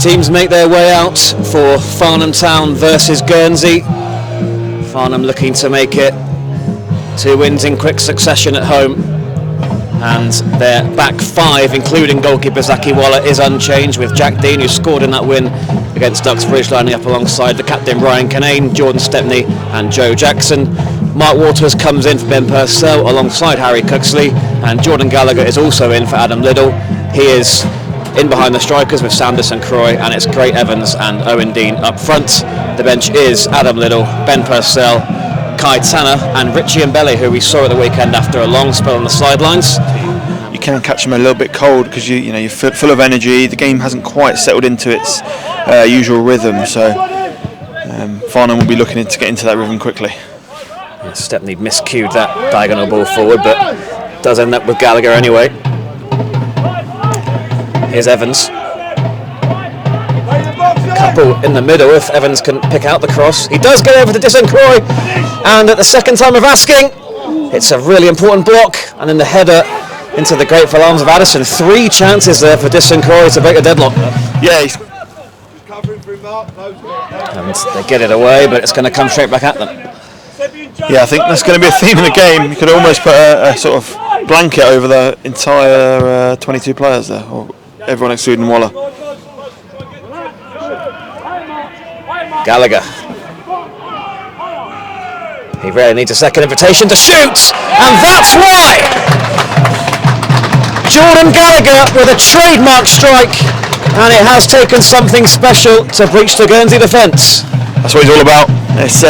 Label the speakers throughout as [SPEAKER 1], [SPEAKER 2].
[SPEAKER 1] Teams make their way out for Farnham Town versus Guernsey. Farnham looking to make it 2 wins in quick succession at home, and their back 5, including goalkeeper Zaki Waller, is unchanged, with Jack Dean, who scored in that win against Duxbridge, lining up alongside the captain Ryan Canane, Jordan Stepney and Joe Jackson. Mark Waters comes in for Ben Purcell alongside Harry Cooksley, and Jordan Gallagher is also in for Adam Liddell. He is in behind the strikers with St Croix, and it's Gray Evans and Owen Dean up front. The bench is Adam Liddell, Ben Purcell, Kai Tanner and Richie Mbele, who we saw at the weekend after a long spell on the sidelines.
[SPEAKER 2] You can catch them a little bit cold because you're full of energy. The game hasn't quite settled into its usual rhythm, so Farnham will be looking to get into that rhythm quickly.
[SPEAKER 1] Stepney miscued that diagonal ball forward, but does end up with Gallagher anyway. Here's Evans. Couple in the middle if Evans can pick out the cross. He does get over to St Croix, and at the second time of asking, it's a really important block, and then the header into the grateful arms of Addison. 3 chances there for St Croix to break the deadlock.
[SPEAKER 2] Yeah,
[SPEAKER 1] and they get it away, but it's going to come straight back at them.
[SPEAKER 2] Yeah, I think that's going to be a theme in the game. You could almost put a sort of blanket over the entire 22 players there, or everyone excluding Waller.
[SPEAKER 1] Gallagher. He really needs a second invitation to shoot, and that's why! Jordan Gallagher with a trademark strike, and it has taken something special to breach the Guernsey defence.
[SPEAKER 2] That's what he's all about. It's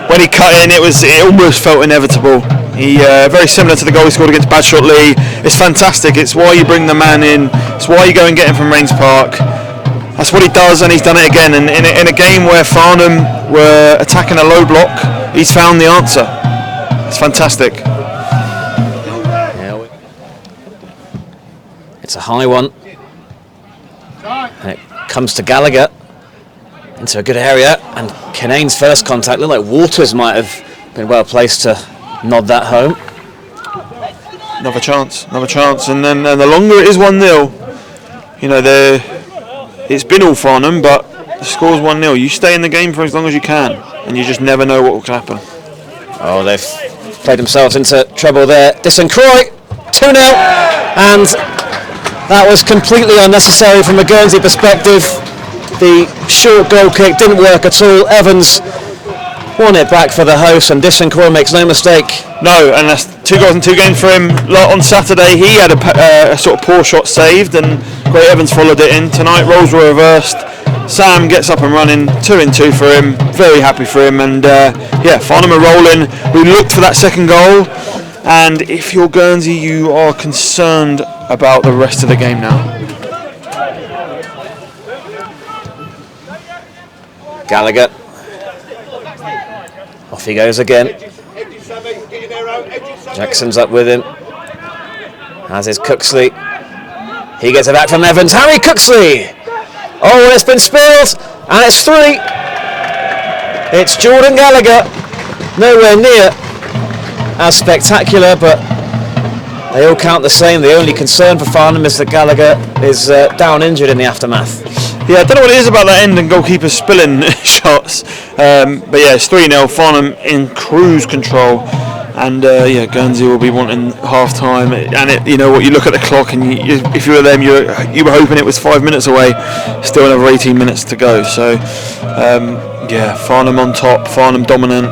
[SPEAKER 2] when he cut in, it almost felt inevitable. He very similar to the goal he scored against Badshot Lee. It's fantastic. It's why you bring the man in. It's why you go and get him from Rains Park. That's what he does, and he's done it again. And in a game where Farnham were attacking a low block, he's found the answer. It's fantastic.
[SPEAKER 1] Yeah, it's a high one, and it comes to Gallagher into a good area, and Canane's first contact looked like Waters might have been well placed to nod that home.
[SPEAKER 2] Another chance, and then the longer it is 1-0, it's been all Farnham, but the score's 1-0. You stay in the game for as long as you can, and you just never know what will happen.
[SPEAKER 1] Oh, they've played themselves into trouble there. St Croix, 2-0, and that was completely unnecessary from a Guernsey perspective. The short goal kick didn't work at all. Evans won it back for the host, and St Croix makes no mistake.
[SPEAKER 2] No, and that's 2 goals in 2 games for him. On Saturday, he had a sort of poor shot saved, and Gray Evans followed it in. Tonight, roles were reversed. Sam gets up and running, 2 in 2 for him. Very happy for him, and Farnham are rolling. We looked for that second goal, and if you're Guernsey, you are concerned about the rest of the game now.
[SPEAKER 1] Gallagher. Off he goes again. Jackson's up with him, as is Cooksley. He gets it back from Evans. Harry Cooksley! Oh, it's been spilled, and it's 3. It's Jordan Gallagher. Nowhere near as spectacular, but they all count the same. The only concern for Farnham is that Gallagher is down injured in the aftermath.
[SPEAKER 2] Yeah, I don't know what it is about that end and goalkeeper spilling shots, but yeah, it's 3-0. Farnham in cruise control, and Guernsey will be wanting half time. And you look at the clock, and if you were them, you were hoping it was 5 minutes away. Still another 18 minutes to go. So Farnham on top, Farnham dominant.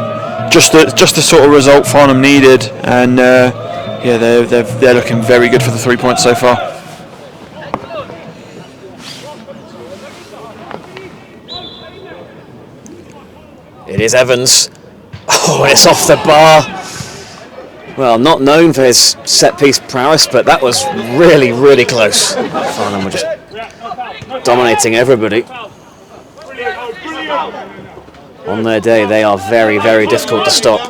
[SPEAKER 2] Just the sort of result Farnham needed, and they're looking very good for the 3 points so far.
[SPEAKER 1] It is Evans. Oh, it's off the bar. Well, not known for his set-piece prowess, but that was really, really close. Farnham were just dominating everybody. On their day, they are very, very difficult to stop.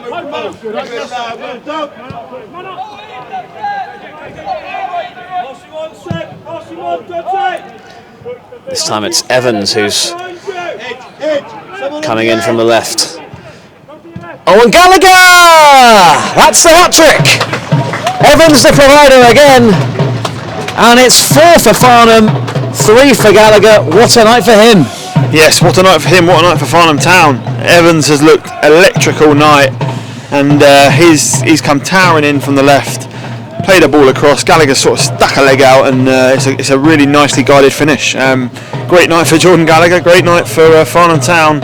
[SPEAKER 1] This time it's Evans who's coming in from the left. Oh, and Gallagher! That's the hat-trick! Evans the provider again. And it's 4 for Farnham, 3 for Gallagher. What a night for him.
[SPEAKER 2] Yes, what a night for him, what a night for Farnham Town. Evans has looked electric all night, and he's come towering in from the left, played a ball across, Gallagher sort of stuck a leg out, and it's a really nicely guided finish. Great night for Jordan Gallagher, great night for Farnham Town.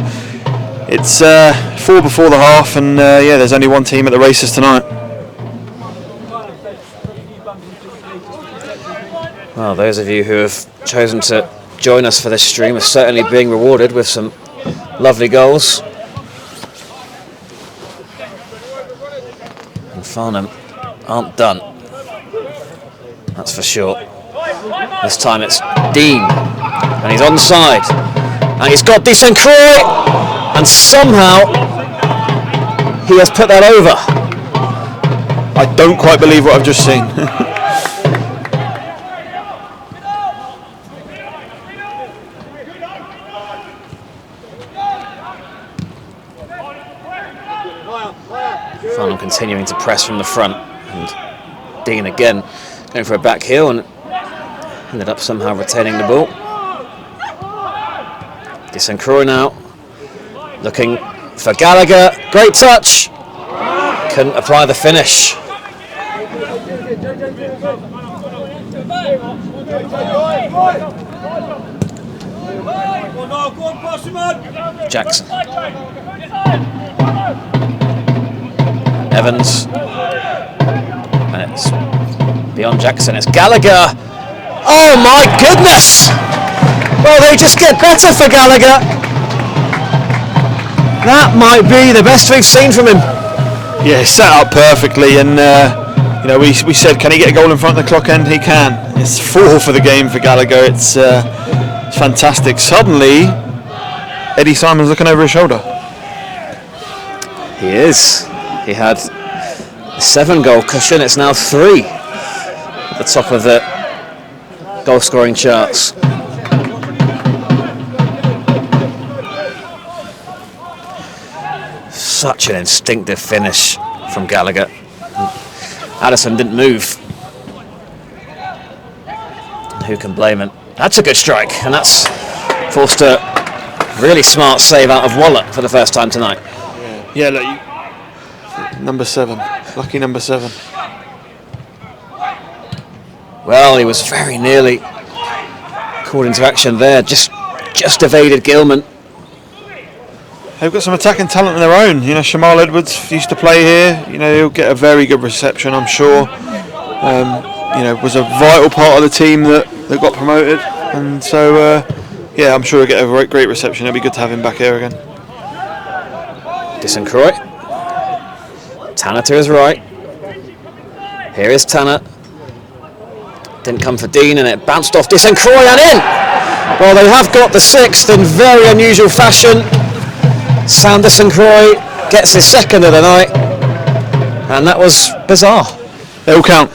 [SPEAKER 2] It's 4 before the half, and there's only one team at the races tonight.
[SPEAKER 1] Well, those of you who have chosen to join us for this stream are certainly being rewarded with some lovely goals. And Farnham aren't done, that's for sure. This time it's Dean, and he's onside, and he's got St Croix, and somehow he has put that over.
[SPEAKER 2] I don't quite believe what I've just seen.
[SPEAKER 1] Farnham continuing to press from the front, and Dean again going for a back heel, and ended up somehow retaining the ball. St Croix now looking for Gallagher, great touch, couldn't apply the finish. Jackson. Evans, and it's beyond Jackson, it's Gallagher. Oh my goodness! Well, they just get better for Gallagher. That might be the best we've seen from him.
[SPEAKER 2] Yeah, set up perfectly, and we said, can he get a goal in front of the clock end? He can. It's 4 for the game for Gallagher. It's fantastic. Suddenly, Eddie Simon's looking over his shoulder.
[SPEAKER 1] He is. He had a 7-goal cushion, it's now 3 at the top of the goal scoring charts. Such an instinctive finish from Gallagher. Addison didn't move. Who can blame him? That's a good strike, and that's forced a really smart save out of Waller for the first time tonight.
[SPEAKER 2] Yeah, look, number 7, lucky number 7.
[SPEAKER 1] Well, he was very nearly called into action there, just evaded Gilman.
[SPEAKER 2] They've got some attacking talent of their own. Shamal Edwards used to play here. He'll get a very good reception, I'm sure. Was a vital part of the team that got promoted, and so I'm sure he'll get a great reception. It'll be good to have him back here again.
[SPEAKER 1] St Croix. Tanner to his right. Here is Tanner. Didn't come for Dean, and it bounced off St Croix and in. Well, they have got the 6th in very unusual fashion. Sander St Croix gets his 2nd of the night, and that was bizarre.
[SPEAKER 2] They all count.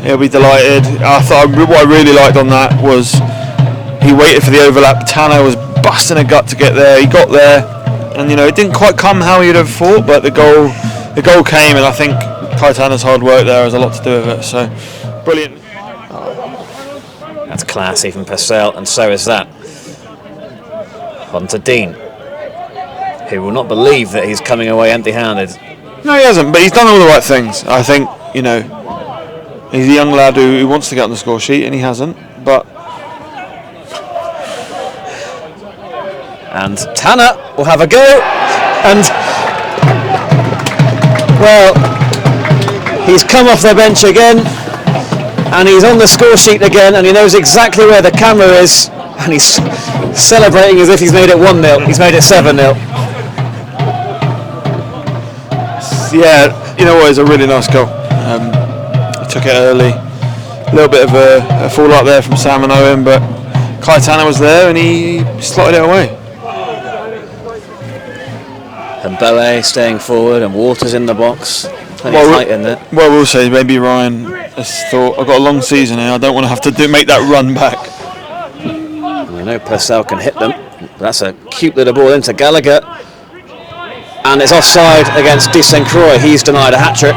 [SPEAKER 2] He'll be delighted. I thought what I really liked on that was he waited for the overlap. Tanner was busting a gut to get there. He got there, and it didn't quite come how he'd have thought, but the goal came, and I think Kai Tanner's hard work there has a lot to do with it. So brilliant.
[SPEAKER 1] That's classy from Purcell, and so is that. On to Dean, who will not believe that he's coming away empty-handed.
[SPEAKER 2] No, he hasn't, but he's done all the right things. I think, he's a young lad who wants to get on the score sheet, and he hasn't, but...
[SPEAKER 1] And Tanner will have a go, and... Well, he's come off the bench again, and he's on the score sheet again, and he knows exactly where the camera is, and he's celebrating as if he's made it 1-0. He's made it 7-0.
[SPEAKER 2] Yeah, you know what? It's a really nice goal. He took it early. A little bit of a fallout there from Sam and Owen, but Kai Tanner was there and he slotted it away.
[SPEAKER 1] And Boe staying forward, and Waters in the box. Plenty of height in there.
[SPEAKER 2] Well, we'll say maybe Ryan has thought, I've got a long season here. I don't want to have to make that run back.
[SPEAKER 1] I know Purcell can hit them. That's a cute little ball into Gallagher, and it's offside against St Croix. He's denied a hat-trick.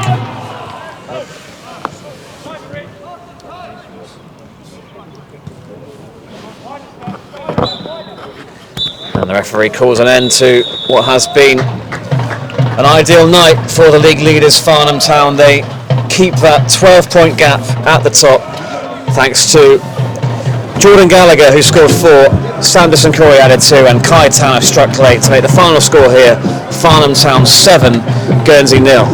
[SPEAKER 1] And the referee calls an end to what has been an ideal night for the league leaders Farnham Town. They keep that 12-point gap at the top thanks to Jordan Gallagher, who scored 4, St Croix added 2, and Kai Tanner struck late to make the final score here Farnham Town 7, Guernsey 0.